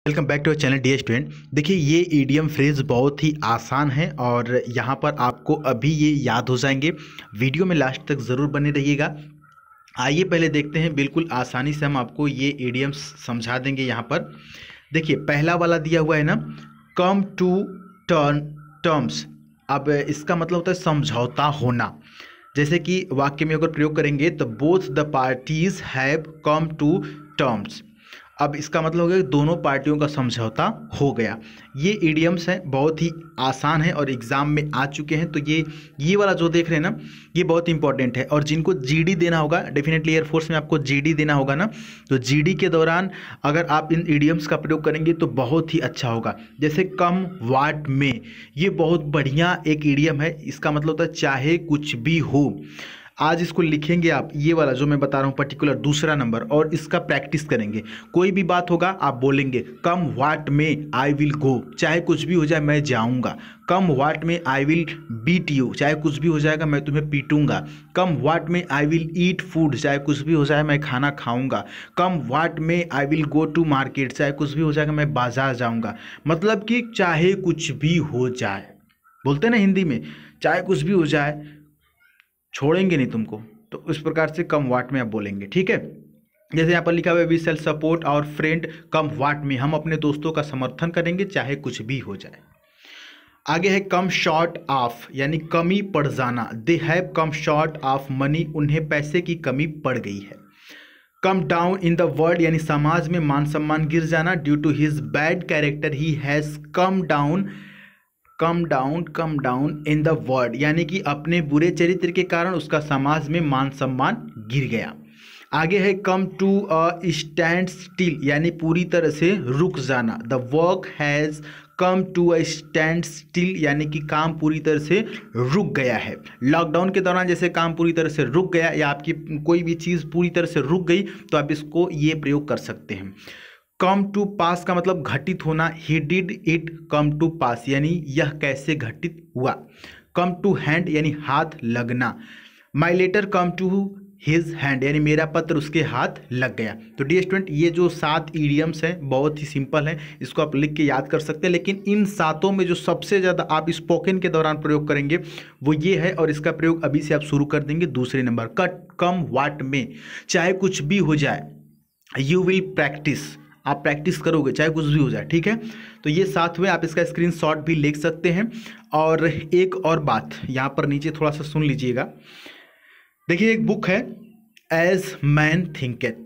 Welcome back to our channel dear student. देखिए ये idiom phrase बहुत ही आसान है और यहाँ पर आपको अभी ये याद हो जाएंगे। वीडियो में लास्ट तक ज़रूर बने रहिएगा। आइए पहले देखते हैं, बिल्कुल आसानी से हम आपको ये ईडियम्स समझा देंगे। यहाँ पर देखिए पहला वाला दिया हुआ है ना, कम टू टर्म्स। अब इसका मतलब होता है समझौता होना। जैसे कि वाक्य में अगर प्रयोग करेंगे तो both the parties have come to terms. अब इसका मतलब हो गया कि दोनों पार्टियों का समझौता हो गया। ये इडियम्स हैं, बहुत ही आसान है और एग्ज़ाम में आ चुके हैं। तो ये वाला जो देख रहे हैं ना, ये बहुत इंपॉर्टेंट है। और जिनको जीडी देना होगा, डेफिनेटली एयरफोर्स में आपको जीडी देना होगा ना, तो जीडी के दौरान अगर आप इन इडियम्स का प्रयोग करेंगे तो बहुत ही अच्छा होगा। जैसे कम वाट में, ये बहुत बढ़िया एक इडियम है। इसका मतलब होता है चाहे कुछ भी हो। आज इसको लिखेंगे आप, ये वाला जो मैं बता रहा हूँ पर्टिकुलर दूसरा नंबर, और इसका प्रैक्टिस करेंगे। कोई भी बात होगा आप बोलेंगे कम वाट में आई विल गो, चाहे कुछ भी हो जाए मैं जाऊँगा। कम वाट में आई विल बीट यू, चाहे कुछ भी हो जाएगा मैं तुम्हें पीटूंगा। कम वाट में आई विल ईट फूड, चाहे कुछ भी हो जाए मैं खाना खाऊंगा। कम वाट में I will go to market, चाहे कुछ भी हो जाएगा मैं बाजार जाऊँगा। मतलब कि चाहे कुछ भी हो जाए, बोलते हैं ना हिंदी में, चाहे कुछ भी हो जाए छोड़ेंगे नहीं तुमको। तो इस प्रकार से कम वाट में आप बोलेंगे, ठीक है। जैसे यहाँ पर लिखा हुआ है we sell support our friend come what में, हम अपने दोस्तों का समर्थन करेंगे चाहे कुछ भी हो जाए। आगे है कम शॉर्ट ऑफ, यानी कमी पड़ जाना। They have come short of money, उन्हें पैसे की कमी पड़ गई है। Come down in the world, यानी समाज में मान सम्मान गिर जाना। Due to his bad character he has come down in the world, यानी कि अपने बुरे चरित्र के कारण उसका समाज में मान सम्मान गिर गया। आगे है come to a standstill, यानी पूरी तरह से रुक जाना। The work has come to a standstill, यानी कि काम पूरी तरह से रुक गया है। लॉकडाउन के दौरान जैसे काम पूरी तरह से रुक गया, या आपकी कोई भी चीज़ पूरी तरह से रुक गई, तो आप इसको ये प्रयोग कर सकते हैं। कम टू पास का मतलब घटित होना। He did it come to pass, यानी यह कैसे घटित हुआ। कम टू हैंड, यानी हाथ लगना। My letter come to his hand, यानी मेरा पत्र उसके हाथ लग गया। तो डियर स्टूडेंट, ये जो 7 इडियम्स हैं बहुत ही सिंपल हैं, इसको आप लिख के याद कर सकते हैं। लेकिन इन 7 में जो सबसे ज़्यादा आप स्पोकन के दौरान प्रयोग करेंगे वो ये है, और इसका प्रयोग अभी से आप शुरू कर देंगे दूसरे नंबर कम वाट में। चाहे कुछ भी हो जाए, यू विल प्रैक्टिस, आप प्रैक्टिस करोगे चाहे कुछ भी हो जाए, ठीक है। तो ये साथ में आप इसका स्क्रीनशॉट भी ले सकते हैं। और एक और बात यहाँ पर नीचे थोड़ा सा सुन लीजिएगा। देखिए एक बुक है as man thinketh,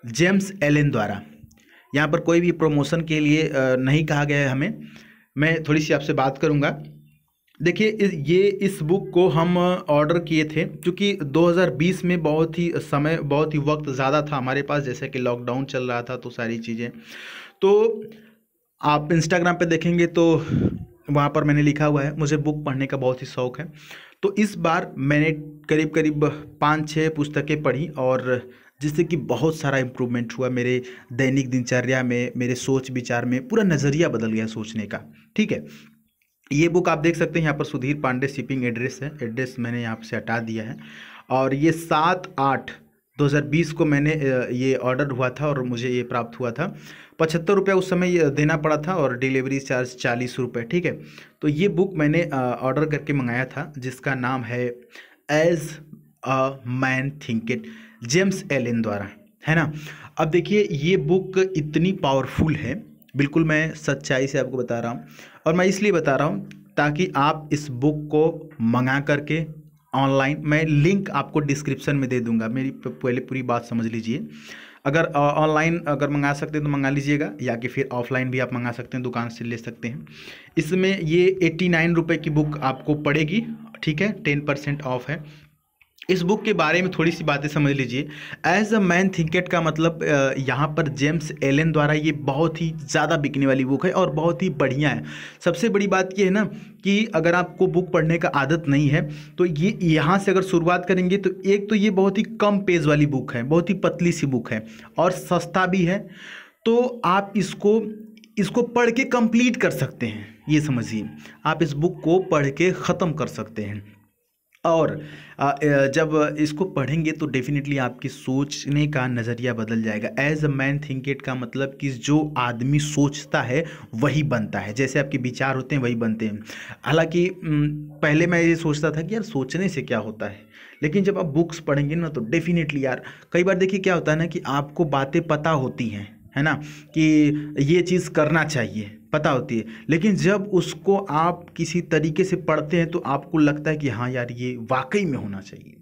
James Allen द्वारा। यहाँ पर कोई भी प्रमोशन के लिए नहीं कहा गया है हमें, मैं थोड़ी सी आपसे बात करूँगा। देखिए इस बुक को हम ऑर्डर किए थे क्योंकि 2020 में बहुत ही वक्त ज़्यादा था हमारे पास, जैसे कि लॉकडाउन चल रहा था, तो सारी चीज़ें। तो आप इंस्टाग्राम पे देखेंगे तो वहाँ पर मैंने लिखा हुआ है मुझे बुक पढ़ने का बहुत ही शौक़ है। तो इस बार मैंने करीब 5-6 पुस्तकें पढ़ी, और जिससे कि बहुत सारा इम्प्रूवमेंट हुआ मेरे दैनिक दिनचर्या में, मेरे सोच विचार में, पूरा नज़रिया बदल गया सोचने का, ठीक है। ये बुक आप देख सकते हैं, यहाँ पर सुधीर पांडे शिपिंग एड्रेस है, एड्रेस मैंने यहाँ से हटा दिया है। और ये 7/8/2020 को मैंने ये ऑर्डर हुआ था और मुझे ये प्राप्त हुआ था। 75 रुपये उस समय देना पड़ा था और डिलीवरी चार्ज 40 रुपये, ठीक है। तो ये बुक मैंने ऑर्डर करके मंगाया था, जिसका नाम है as a man thinketh, James Allen द्वारा, है ना। अब देखिए ये बुक इतनी पावरफुल है, बिल्कुल मैं सच्चाई से आपको बता रहा हूँ, और मैं इसलिए बता रहा हूँ ताकि आप इस बुक को मंगा करके ऑनलाइन, मैं लिंक आपको डिस्क्रिप्शन में दे दूंगा। मेरी पहले पूरी बात समझ लीजिए। अगर ऑनलाइन अगर मंगा सकते हैं तो मंगा लीजिएगा, या कि फिर ऑफलाइन भी आप मंगा सकते हैं, दुकान से ले सकते हैं। इसमें ये 89 रुपये की बुक आपको पड़ेगी, ठीक है, 10% ऑफ है। इस बुक के बारे में थोड़ी सी बातें समझ लीजिए। एज अ मैन थिंकेट का मतलब यहाँ पर जेम्स एलन द्वारा ये बहुत ही ज़्यादा बिकने वाली बुक है और बहुत ही बढ़िया है। सबसे बड़ी बात ये है ना कि अगर आपको बुक पढ़ने का आदत नहीं है तो ये यहाँ से अगर शुरुआत करेंगे तो एक तो ये बहुत ही कम पेज वाली बुक है, बहुत ही पतली सी बुक है और सस्ता भी है। तो आप इसको पढ़ के कंप्लीट कर सकते हैं, ये समझिए, आप इस बुक को पढ़ के ख़त्म कर सकते हैं। और जब इसको पढ़ेंगे तो डेफिनेटली आपकी सोचने का नज़रिया बदल जाएगा। As a man think it का मतलब कि जो आदमी सोचता है वही बनता है, जैसे आपके विचार होते हैं वही बनते हैं। हालांकि पहले मैं ये सोचता था कि यार सोचने से क्या होता है, लेकिन जब आप बुक्स पढ़ेंगे ना तो डेफिनेटली यार, कई बार देखिए क्या होता है ना कि आपको बातें पता होती हैं, है ना, कि ये चीज़ करना चाहिए, पता होती है, लेकिन जब उसको आप किसी तरीके से पढ़ते हैं तो आपको लगता है कि हाँ यार ये वाकई में होना चाहिए।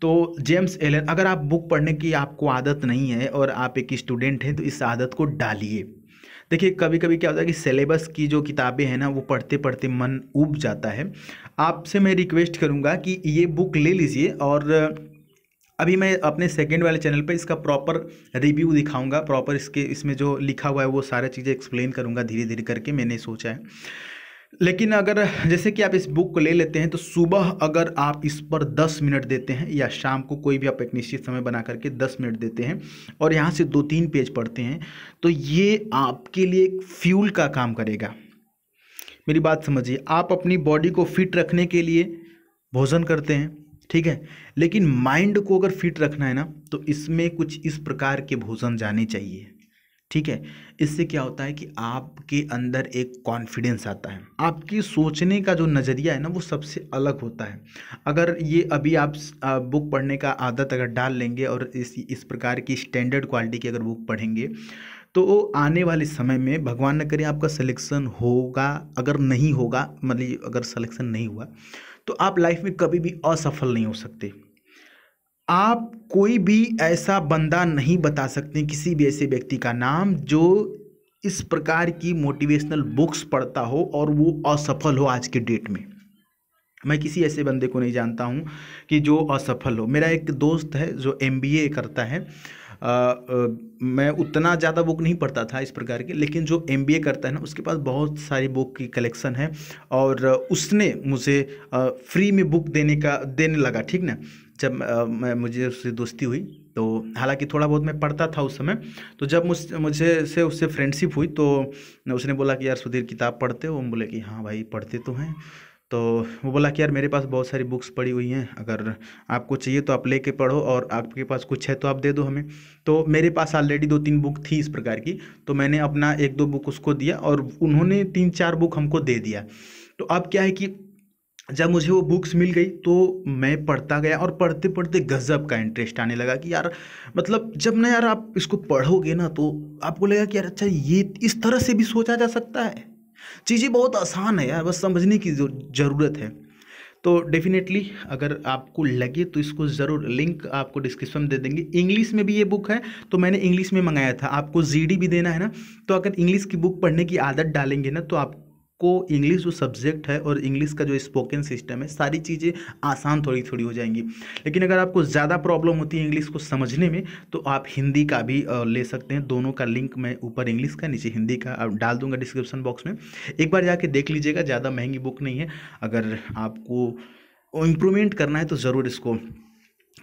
तो जेम्स एलन, अगर आप बुक पढ़ने की आपको आदत नहीं है और आप एक स्टूडेंट हैं तो इस आदत को डालिए। देखिए कभी कभी क्या होता है कि सिलेबस की जो किताबें हैं ना वो पढ़ते पढ़ते मन ऊब जाता है। आपसे मैं रिक्वेस्ट करूँगा कि ये बुक ले लीजिए, और अभी मैं अपने सेकंड वाले चैनल पे इसका प्रॉपर रिव्यू दिखाऊंगा, प्रॉपर इसमें जो लिखा हुआ है वो सारा चीज़ें एक्सप्लेन करूंगा धीरे धीरे करके, मैंने सोचा है। लेकिन अगर जैसे कि आप इस बुक को ले लेते हैं तो सुबह अगर आप इस पर 10 मिनट देते हैं, या शाम को कोई भी आप एक निश्चित समय बना करके 10 मिनट देते हैं और यहाँ से 2-3 पेज पढ़ते हैं, तो ये आपके लिए एक फ्यूल का काम करेगा। मेरी बात समझिए, आप अपनी बॉडी को फिट रखने के लिए भोजन करते हैं, ठीक है, लेकिन माइंड को अगर फिट रखना है ना तो इसमें कुछ इस प्रकार के भोजन जाने चाहिए, ठीक है। इससे क्या होता है कि आपके अंदर एक कॉन्फिडेंस आता है, आपकी सोचने का जो नज़रिया है ना वो सबसे अलग होता है। अगर ये अभी आप बुक पढ़ने का आदत अगर डाल लेंगे और इस प्रकार की स्टैंडर्ड क्वालिटी की अगर बुक पढ़ेंगे तो आने वाले समय में भगवान न करे आपका सिलेक्शन होगा, अगर नहीं होगा, मतलब अगर सिलेक्शन नहीं हुआ तो आप लाइफ में कभी भी असफल नहीं हो सकते। आप कोई भी ऐसा बंदा नहीं बता सकते, किसी भी ऐसे व्यक्ति का नाम जो इस प्रकार की मोटिवेशनल बुक्स पढ़ता हो और वो असफल हो आज के डेट में। मैं किसी ऐसे बंदे को नहीं जानता हूँ कि जो असफल हो। मेरा एक दोस्त है जो MBA करता है, मैं उतना ज़्यादा बुक नहीं पढ़ता था इस प्रकार के, लेकिन जो MBA करता है ना उसके पास बहुत सारी बुक की कलेक्शन है, और उसने मुझे फ्री में बुक देने लगा, ठीक ना। जब मुझे उससे दोस्ती हुई तो हालांकि थोड़ा बहुत मैं पढ़ता था उस समय, तो जब मुझे से उससे फ्रेंडशिप हुई तो उसने बोला कि यार सुधीर किताब पढ़ते हो? हम बोले कि हाँ भाई पढ़ते तो हैं। तो वो बोला कि यार मेरे पास बहुत सारी बुक्स पड़ी हुई हैं, अगर आपको चाहिए तो आप लेके पढ़ो, और आपके पास कुछ है तो आप दे दो हमें। तो मेरे पास ऑलरेडी 2-3 बुक थी इस प्रकार की, तो मैंने अपना 1-2 बुक उसको दिया और उन्होंने 3-4 बुक हमको दे दिया। तो अब क्या है कि जब मुझे वो बुक्स मिल गई तो मैं पढ़ता गया, और पढ़ते पढ़ते गज़ब का इंटरेस्ट आने लगा कि यार मतलब जब ना यार आप इसको पढ़ोगे ना तो आपको लगेगा कि यार अच्छा ये इस तरह से भी सोचा जा सकता है, चीज़ें बहुत आसान है यार, बस समझने की ज़रूरत है। तो डेफिनेटली अगर आपको लगे तो इसको ज़रूर, लिंक आपको डिस्क्रिप्शन में दे देंगे। इंग्लिश में भी ये बुक है तो मैंने इंग्लिश में मंगाया था, आपको GD भी देना है ना, तो अगर इंग्लिश की बुक पढ़ने की आदत डालेंगे ना तो आपको इंग्लिश जो सब्जेक्ट है और इंग्लिश का जो स्पोकन सिस्टम है सारी चीज़ें आसान थोड़ी थोड़ी हो जाएंगी। लेकिन अगर आपको ज़्यादा प्रॉब्लम होती है इंग्लिश को समझने में तो आप हिंदी का भी ले सकते हैं। दोनों का लिंक मैं ऊपर इंग्लिश का नीचे हिंदी का डाल दूंगा डिस्क्रिप्शन बॉक्स में, एक बार जाके देख लीजिएगा। ज़्यादा महंगी बुक नहीं है, अगर आपको इम्प्रूवमेंट करना है तो ज़रूर इसको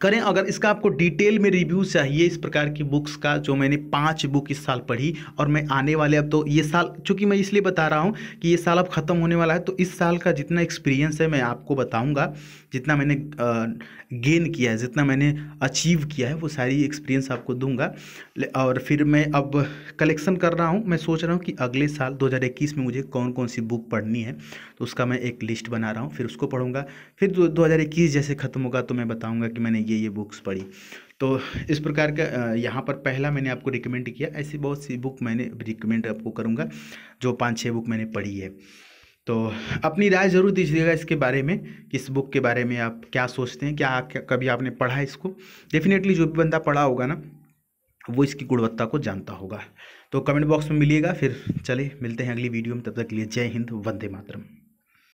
करें। अगर इसका आपको डिटेल में रिव्यू चाहिए इस प्रकार की बुक्स का, जो मैंने 5 बुक इस साल पढ़ी, और मैं आने वाले, अब तो ये साल, चूँकि मैं इसलिए बता रहा हूँ कि ये साल अब ख़त्म होने वाला है, तो इस साल का जितना एक्सपीरियंस है मैं आपको बताऊँगा, जितना मैंने गेन किया है, जितना मैंने अचीव किया है वो सारी एक्सपीरियंस आपको दूंगा। और फिर मैं अब कलेक्शन कर रहा हूँ, मैं सोच रहा हूँ कि अगले साल 2021 में मुझे कौन कौन सी बुक पढ़नी है, तो उसका मैं एक लिस्ट बना रहा हूँ, फिर उसको पढ़ूंगा। फिर 2021 जैसे ख़त्म होगा तो मैं बताऊंगा कि मैंने ये बुक्स पढ़ी। तो इस प्रकार का यहाँ पर पहला मैंने आपको रिकमेंड किया, ऐसी बहुत सी बुक मैंने रिकमेंड आपको करूँगा जो 5-6 बुक मैंने पढ़ी है। तो अपनी राय ज़रूर दीजिएगा इसके बारे में, किस बुक के बारे में आप क्या सोचते हैं, क्या कभी आपने पढ़ा है इसको। डेफिनेटली जो भी बंदा पढ़ा होगा ना वो इसकी गुणवत्ता को जानता होगा। तो कमेंट बॉक्स में मिलिएगा। फिर चले मिलते हैं अगली वीडियो में, तब तक के लिए जय हिंद, वंदे मातरम।